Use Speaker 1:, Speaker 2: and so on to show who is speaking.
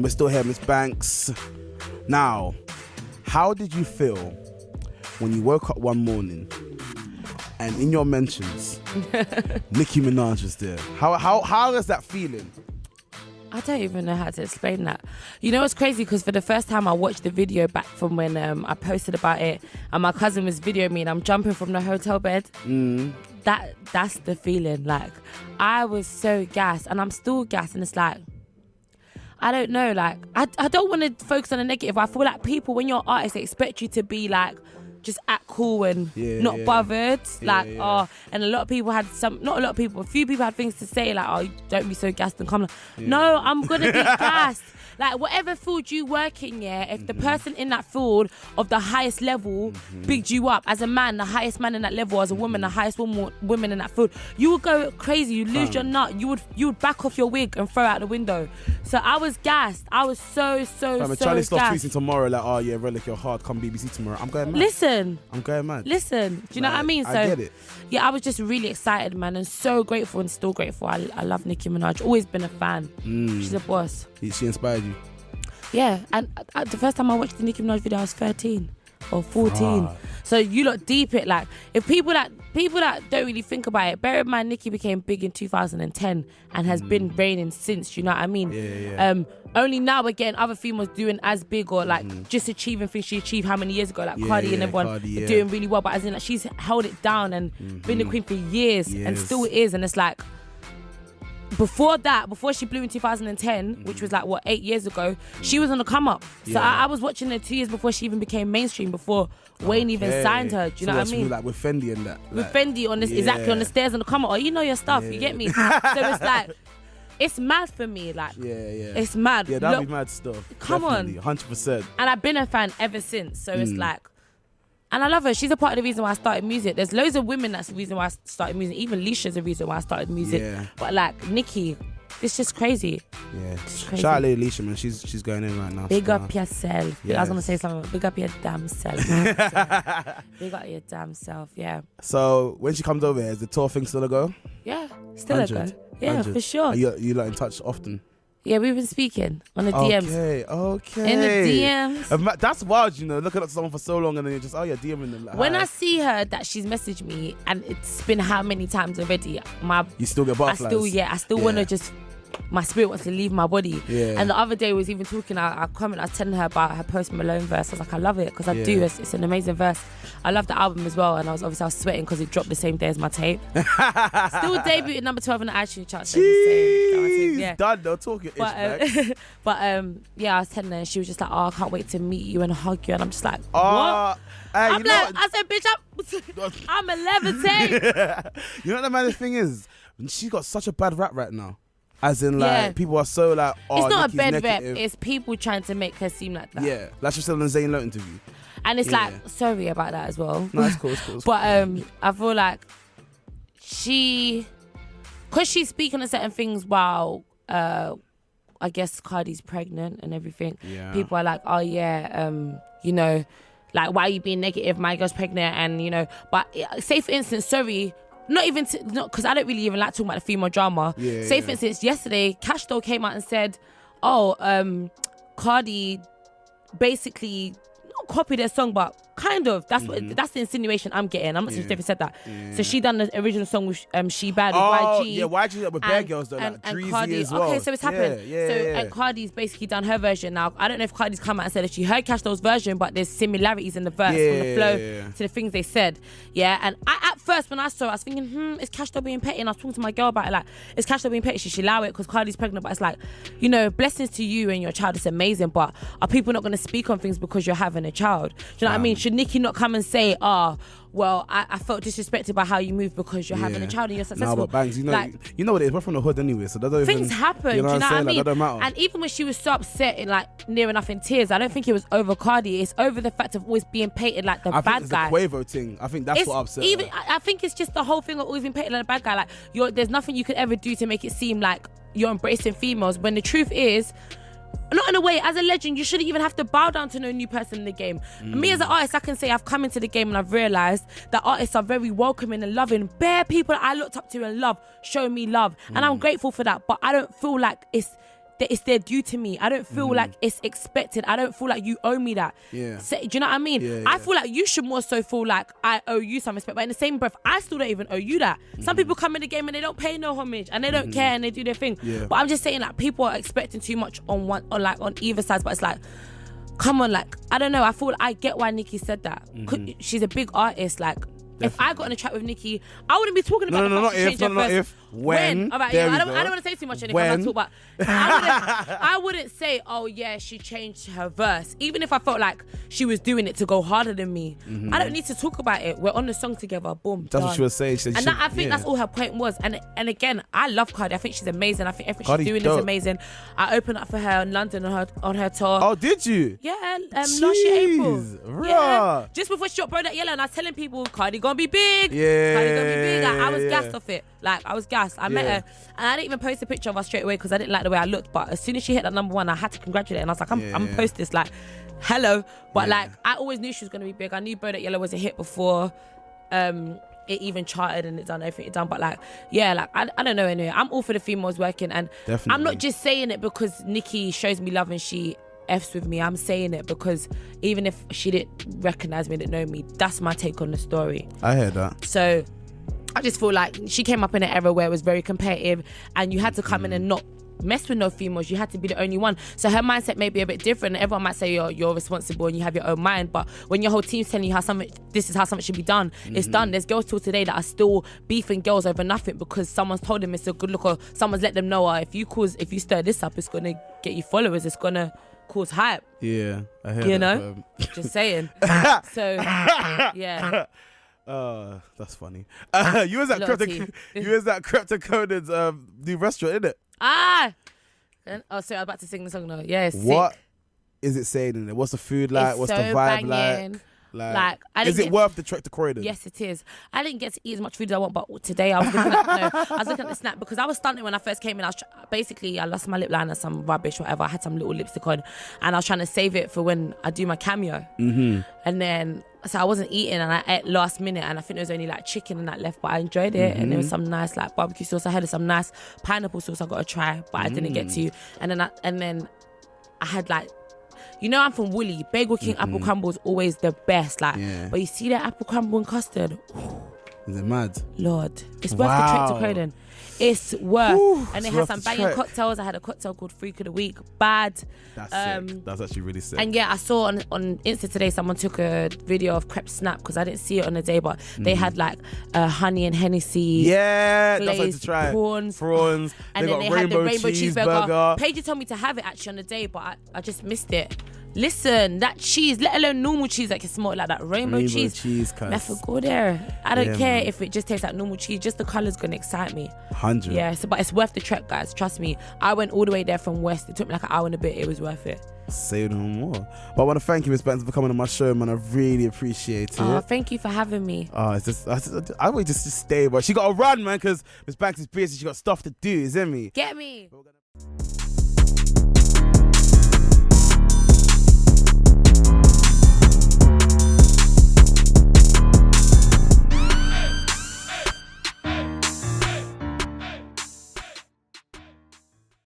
Speaker 1: And we're still here, Miss Banks. Now, how did you feel when you woke up one morning and in your mentions, Nicki Minaj was there? How is that feeling?
Speaker 2: I don't even know how to explain that. You know what's crazy? Because for the first time I watched the video back from when I posted about it, and my cousin was videoing me and I'm jumping from the hotel bed. That's the feeling. Like, I was so gassed, and I'm still gassed, and it's like, I don't know, like, I don't want to focus on the negative. I feel like people, when you're artists, they expect you to be like, just act cool and not bothered. And a lot of people had not a lot of people, a few people had things to say, like, oh, don't be so gassed and calm. No, I'm going to be gassed. Like, whatever field you work in, if the person in that field of the highest level bigged you up, as a man, the highest man in that level, as a woman, the highest woman in that field, you would go crazy, you'd lose your nut, you would back off your wig and throw it out the window. So I was gassed. I was so
Speaker 1: Charlie stops
Speaker 2: gassed.
Speaker 1: tweeting tomorrow, like, oh yeah, Rellik, you're hard, come BBC tomorrow. I'm going mad.
Speaker 2: Listen.
Speaker 1: I'm going mad.
Speaker 2: Listen. Do you know what I mean? So,
Speaker 1: I get it.
Speaker 2: Yeah, I was just really excited, man, and so grateful and still grateful. I love Nicki Minaj. Always been a fan. She's a boss.
Speaker 1: She inspired you?
Speaker 2: Yeah, and the first time I watched the Nicki Minaj video, I was 13 or 14. So you lot deep it. Like, if people that don't really think about it, bear in mind, Nicki became big in 2010 and has been reigning since. You know what I mean?
Speaker 1: Yeah.
Speaker 2: Only now again, other females doing as big or like just achieving things she achieved how many years ago, like Cardi and everyone doing really well. But as in, like, she's held it down and been the queen for years and still is. And it's like, before she blew in 2010, which was like, 8 years ago, she was on the come up. So I was watching her 2 years before she even became mainstream, before Wayne even signed her. Do you know what I mean?
Speaker 1: Like with Fendi and that.
Speaker 2: With Fendi on this, exactly on the stairs on the come up. Oh, you know your stuff, you get me? So it's like, it's mad for me. Like, it's mad.
Speaker 1: Yeah, that'd be mad stuff.
Speaker 2: Come
Speaker 1: Definitely,
Speaker 2: on.
Speaker 1: 100%.
Speaker 2: And I've been a fan ever since. So it's like, and I love her. She's a part of the reason why I started music. There's loads of women that's the reason why I started music. Even Leisha's the reason why I started music.
Speaker 1: Yeah.
Speaker 2: But like Nicki, it's just crazy.
Speaker 1: Yeah.
Speaker 2: It's crazy.
Speaker 1: Shout out to Leisha, man. She's going in right now.
Speaker 2: Big up yourself.
Speaker 1: Yes.
Speaker 2: I was gonna say something. Big up your damn self. Big up your damn self. Yeah.
Speaker 1: So when she comes over here, is the tour thing still a go?
Speaker 2: Yeah. Still a go. Yeah,
Speaker 1: 100.
Speaker 2: for sure.
Speaker 1: Are you like in touch often?
Speaker 2: Yeah, we've been speaking on the DMs.
Speaker 1: Okay.
Speaker 2: In the DMs.
Speaker 1: That's wild, you know, looking up to someone for so long and then you're just, DMing them. Like,
Speaker 2: when I see her that she's messaged me, and it's been how many times already,
Speaker 1: you still get butterflies?
Speaker 2: I still want to just, my spirit wants to leave my body.
Speaker 1: Yeah.
Speaker 2: And the other day was even talking, I was telling her about her Post Malone verse. I was like, I love it, because I do. It's an amazing verse. I love the album as well, and I was sweating because it dropped the same day as my tape. Still debuted number 12 in the iTunes chart. So
Speaker 1: Jeez, done though, talking ish.
Speaker 2: But I was telling her, and she was just like, oh, I can't wait to meet you and hug you. And I'm just like, what? I said, bitch, I'm a levitate.
Speaker 1: You know what the maddest thing is? She's got such a bad rap right now. As in, like, people are so like,
Speaker 2: it's not
Speaker 1: Nicki's
Speaker 2: a bad rap.
Speaker 1: negative.
Speaker 2: It's people trying to make her seem like that.
Speaker 1: Yeah, like she said on the Zayn Lowe interview.
Speaker 2: And it's like, sorry about that as well.
Speaker 1: No, it's cool.
Speaker 2: But I feel like because she's speaking on certain things while I guess Cardi's pregnant and everything. Yeah. People are like, oh yeah, you know, like, why are you being negative? My girl's pregnant, and you know. But say for instance, sorry. Not because I don't really even like talking about the female drama. Say for instance, yesterday, Cash Doll came out and said, Cardi basically not copied their song, but kind of. That's the insinuation I'm getting. I'm not sure if they said that. So she done the original song with She Bad with YG.
Speaker 1: Yeah, YG with Bad Girls though, like Dreezy
Speaker 2: Cardi,
Speaker 1: as well.
Speaker 2: Okay, so it's happened. And Cardi's basically done her version now. I don't know if Cardi's come out and said that she heard Cash Doll's version, but there's similarities in the verse from the flow to the things they said. Yeah, and at first when I saw it, I was thinking, is Cash Doll being petty? And I was talking to my girl about it, like, is Cash Doll being petty? Should she allow it because Cardi's pregnant? But it's like, you know, blessings to you and your child. It's amazing, but are people not going to speak on things because you're having a child? Do you know what I mean? Should Nicki not come and say, well, I felt disrespected by how you move because you're having a child and you're successful?
Speaker 1: No, but Bangs, you know, like, you know what it is. We're from the hood anyway, so that don't
Speaker 2: things happen. You know what I mean?
Speaker 1: Like, that don't matter.
Speaker 2: And even when she was so upset and like near enough in tears, I don't think it was over Cardi. It's over the fact of always being painted like the bad guy. I think it's the Quavo
Speaker 1: thing. I think that's what upset her.
Speaker 2: I think it's just the whole thing of always being painted like a bad guy. Like, there's nothing you could ever do to make it seem like you're embracing females, when the truth is, not in a way, as a legend, you shouldn't even have to bow down to no new person in the game. Me as an artist, I can say I've come into the game and I've realised that artists are very welcoming and loving. Bare people that I looked up to and love show me love. And I'm grateful for that. But I don't feel like it's their due to me. I don't feel like it's expected. I don't feel like you owe me that.
Speaker 1: Yeah.
Speaker 2: So, do you know what I mean?
Speaker 1: Yeah,
Speaker 2: I feel like you should more so feel like I owe you some respect. But in the same breath, I still don't even owe you that. Some people come in the game and they don't pay no homage and they don't care and they do their thing.
Speaker 1: Yeah.
Speaker 2: But I'm just saying, like, people are expecting too much on either side. But it's like, come on, like, I don't know. I feel I get why Nicki said that. She's a big artist, like. If I got in a chat with Nicki, I wouldn't be talking about
Speaker 1: not if. When.
Speaker 2: All right,
Speaker 1: There
Speaker 2: I
Speaker 1: we
Speaker 2: don't
Speaker 1: go.
Speaker 2: want to say too much.
Speaker 1: When.
Speaker 2: Talk about. I wouldn't say, oh yeah, she changed her verse. Even if I felt like she was doing it to go harder than me, I don't need to talk about it. We're on the song together. Boom.
Speaker 1: That's
Speaker 2: done.
Speaker 1: what she was saying. She said
Speaker 2: I think that's all her point was. And again, I love Cardi. I think she's amazing. I think everything
Speaker 1: Cardi's
Speaker 2: she's doing
Speaker 1: dope.
Speaker 2: is amazing. I opened up for her in London on her tour.
Speaker 1: Oh, did you?
Speaker 2: Yeah, last year April.
Speaker 1: Rah.
Speaker 2: Yeah, just before she dropped Bro That Yellow, and I was telling people Cardi gonna be big.
Speaker 1: Yeah.
Speaker 2: Cardi gonna be big. Like, I was
Speaker 1: yeah.
Speaker 2: gassed off it. Like, I was gassed. I met her, and I didn't even post a picture of her straight away because I didn't like the way I looked. But as soon as she hit that #1, I had to congratulate her, and I was like, I'm gonna post this. Like, hello. But like, I always knew she was gonna be big. I knew Bro That Yellow was a hit before. It even charted and it done everything it done. But like, yeah, like I don't know. Anyway, I'm all for the females working, and
Speaker 1: Definitely.
Speaker 2: I'm not just saying it because Nicki shows me love and she F's with me. I'm saying it because even if she didn't recognize me, didn't know me, that's my take on the story.
Speaker 1: I heard that.
Speaker 2: So I just feel like she came up in an era where it was very competitive and you had to come in and not mess with no females. You had to be the only one. So her mindset may be a bit different. Everyone might say you're responsible and you have your own mind, but when your whole team's telling you this is how something should be done, it's done. There's girls till today that are still beefing girls over nothing because someone's told them it's a good look, or someone's let them know, if you stir this up, it's gonna get you followers, it's gonna cause hype.
Speaker 1: Yeah, I heard
Speaker 2: You
Speaker 1: that.
Speaker 2: know? Just saying. So yeah.
Speaker 1: That's funny. You was at
Speaker 2: Loyalty.
Speaker 1: Krept and Konan's new restaurant, innit?
Speaker 2: Oh, sorry, I was about to sing the song now. Yeah, it's
Speaker 1: What
Speaker 2: sick.
Speaker 1: is it saying in it? What's the food like?
Speaker 2: It's
Speaker 1: What's
Speaker 2: so
Speaker 1: the vibe
Speaker 2: banging.
Speaker 1: like?
Speaker 2: I
Speaker 1: Is
Speaker 2: didn't
Speaker 1: it
Speaker 2: get-
Speaker 1: worth the trek to Croydon?
Speaker 2: Yes, it is. I didn't get to eat as much food as I want, but today I was looking at the snap because I was stunting when I first came in. I lost my lip liner, some rubbish, whatever. I had some little lipstick on, and I was trying to save it for when I do my cameo. And then so I wasn't eating, and I ate last minute, and I think there was only like chicken and that left, but I enjoyed it, and there was some nice like barbecue sauce. I had some nice pineapple sauce I got to try, but I didn't get to. And then I had like. You know I'm from Woolly. Bagel King apple crumble is always the best. Like, but you see that apple crumble and custard?
Speaker 1: Is it mad?
Speaker 2: Lord, it's worth the trek to Croydon. It's worth. And they had
Speaker 1: worth
Speaker 2: some
Speaker 1: the
Speaker 2: banging
Speaker 1: trek.
Speaker 2: cocktails. I had a cocktail called Freak of the Week. Bad.
Speaker 1: That's sick. That's actually really sick.
Speaker 2: And yeah, I saw on Insta today someone took a video of Crepe Snap because I didn't see it on the day, but they had like honey and Hennessy.
Speaker 1: Yeah, that's like to
Speaker 2: glazed
Speaker 1: try.
Speaker 2: prawns.
Speaker 1: They
Speaker 2: And then
Speaker 1: got
Speaker 2: they had the rainbow cheeseburger.
Speaker 1: cheeseburger.
Speaker 2: Paige told me to have it actually on the day, but I just missed it. Listen, that cheese, let alone normal cheese that can smell like that rainbow cheese.
Speaker 1: cuz.
Speaker 2: Never go there. I don't
Speaker 1: Yeah,
Speaker 2: care
Speaker 1: man.
Speaker 2: if it just tastes like normal cheese. Just the colour's gonna excite me.
Speaker 1: 100.
Speaker 2: Yeah, but it's worth the trek, guys. Trust me. I went all the way there from West. It took me like an hour and a bit. It was worth it.
Speaker 1: Say no more. But I want to thank you, Miss Banks, for coming on my show, man. I really appreciate it.
Speaker 2: Oh, thank you for having me.
Speaker 1: Oh, it's just I would just stay, but she got to run, man, because Miss Banks is busy. She got stuff to do, isn't me?
Speaker 2: Get me.